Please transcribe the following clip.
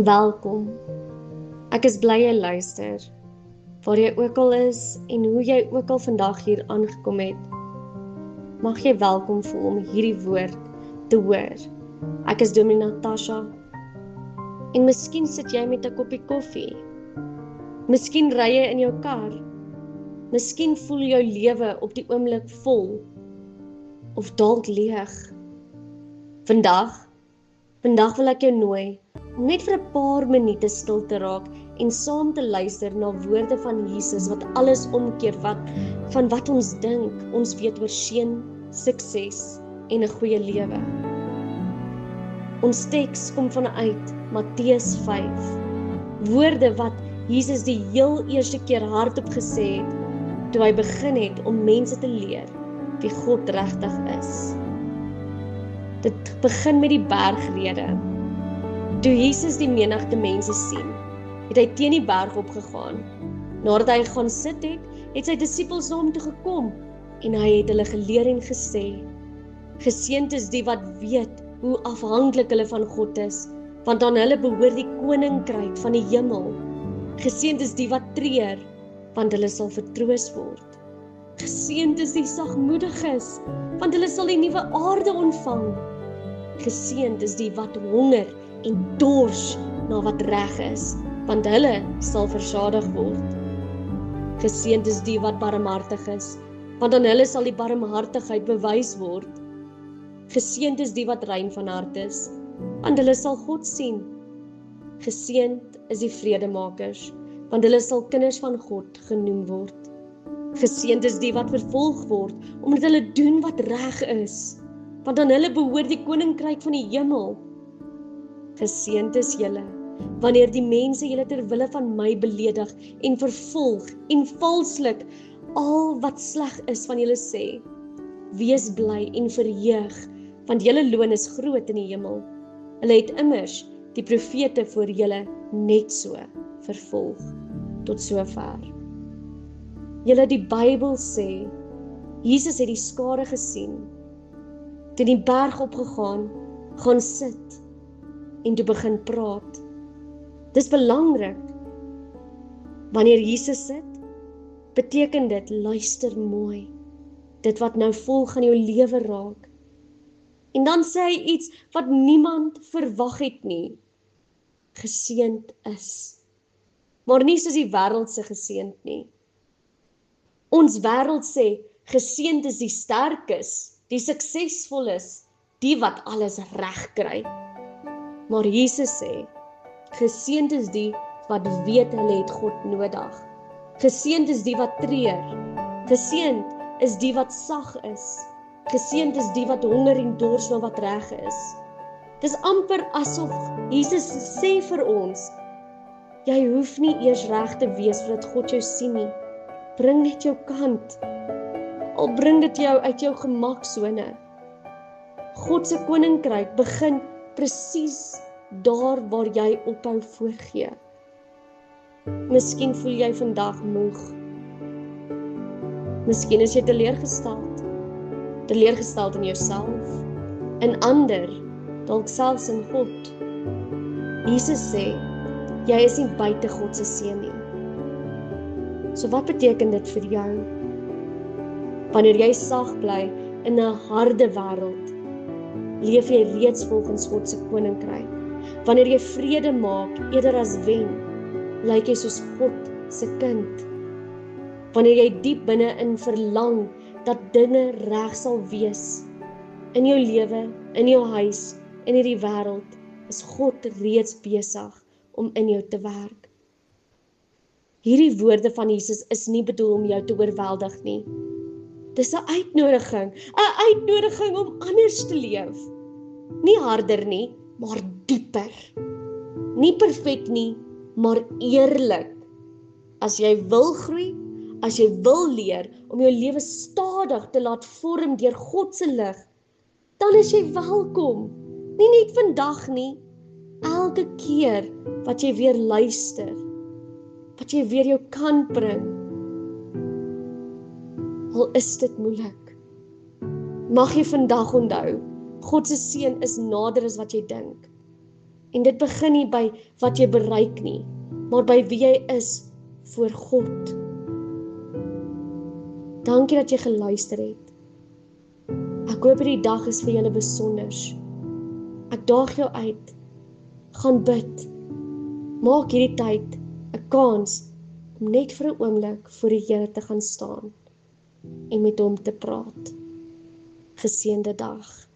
Welkom. Ek is bly jy luister, waar jy ook al is en hoe jy ook al vandag hier aangekom het. Mag jy welkom voel om hierdie woord te hoor. Ek is Dominee Natasha. En miskien sit jy met 'n koppie koffie. Miskien ry jy in jou kar. Miskien voel jou lewe op die oomblik vol of dalk leeg. Vandag wil ek jou nooi om net vir 'n paar minute stil te raak en saam te luister na woorde van Jesus wat alles omkeer van wat ons dink ons weet oor seën, sukses en 'n goeie lewe. Ons teks kom vanuit Matteus 5. Woorde wat Jesus die heel eerste keer hardop gesê het toe hy begin het om mense te leer wie God regtig is. Dit begin met die bergrede. Toe Jesus die menigte mense sien, het hy teen die berg opgegaan. Nadat hy gaan sit het sy disippels na hom toe gekom en hy het hulle geleer en gesê: Geseënd is die wat weet hoe afhanklik hulle van God is, want aan hulle behoort die koninkryk van die hemel. Geseënd is die wat treur, want hulle sal vertroos word. Geseënd is die sagmoediges, want hulle sal die nuwe aarde ontvang. Geseënd is die wat honger en dors na wat reg is, want hulle sal versadig word. Geseënd is die wat barmhartig is, want aan hulle sal die barmhartigheid bewys word. Geseënd is die wat rein van hart is, want hulle sal God sien. Geseënd is die vredemakers, want hulle sal kinders van God genoem word. Geseënd is die wat vervolg word, omdat hulle doen wat reg is, want aan hulle behoort die koninkryk van die hemel. Geseënd is julle, wanneer die mense julle ter wille van my beledig en vervolg en valslik al wat sleg is van julle sê. Wees bly en verheug, want julle loon is groot in die hemel. Hulle het immers die profete voor julle net so vervolg. Tot sover. Julle, die Bybel sê, Jesus het die skare gesien, teen die berg opgegaan, gaan sit en toe begin praat. Dis belangrik. Wanneer Jesus sit, beteken dit luister mooi. Dit wat nou volg gaan jou lewe raak. En dan sê hy iets wat niemand verwag het nie. Geseënd is. Maar nie soos die wêreld se geseënd nie. Ons wêreld sê, geseënd is die sterkes, die suksesvoles, die wat alles reg kry. Maar Jesus sê, geseënd is die wat weet hulle het God nodig. Geseënd is die wat treur. Geseënd is die wat sag is. Geseënd is die wat honger en dors na wat reg is. Dis amper asof Jesus sê vir ons, jy hoef nie eers reg te wees voordat God jou sien nie. Bring net jou kant. Al bring dit jou uit jou gemaksone. God se koninkryk begin presies daar waar jy ophou voorgee. Miskien voel jy vandag moeg. Miskien is jy teleurgesteld in jouself, in ander, dalk selfs in God. Jesus sê, jy is nie buite God se seën nie. So wat beteken dit vir jou? Wanneer jy sag bly in 'n harde wêreld, leef jy reeds volgens God se koninkryk. Wanneer jy vrede maak eerder as wen, lyk jy soos God se kind. Wanneer jy diep binne-in verlang dat dinge reg sal wees in jou lewe, in jou huis, in hierdie wêreld, is God reeds besig om in jou te werk. Hierdie woorde van Jesus is nie bedoel om jou te oorweldig nie. Dis 'n uitnodiging om anders te leef. Nie harder nie, maar dieper. Nie perfek nie, maar eerlik. As jy wil groei, as jy wil leer om jou lewe stadig te laat vorm deur God se lig, dan is jy welkom. Nie net vandag nie, elke keer wat jy weer luister, wat jy weer jou kant bring. Al is dit moeilik. Mag jy vandag onthou, God se seën is nader as wat jy dink. En dit begin nie by wat jy bereik nie, maar by wie jy is voor God. Dankie dat jy geluister het. Ek hoop hierdie dag is vir julle besonders. Ek daag jou uit. Gaan bid. Maak hierdie tyd 'n kans om net vir 'n oomblik voor die Here te gaan staan en met hom te praat. Geseënde dag.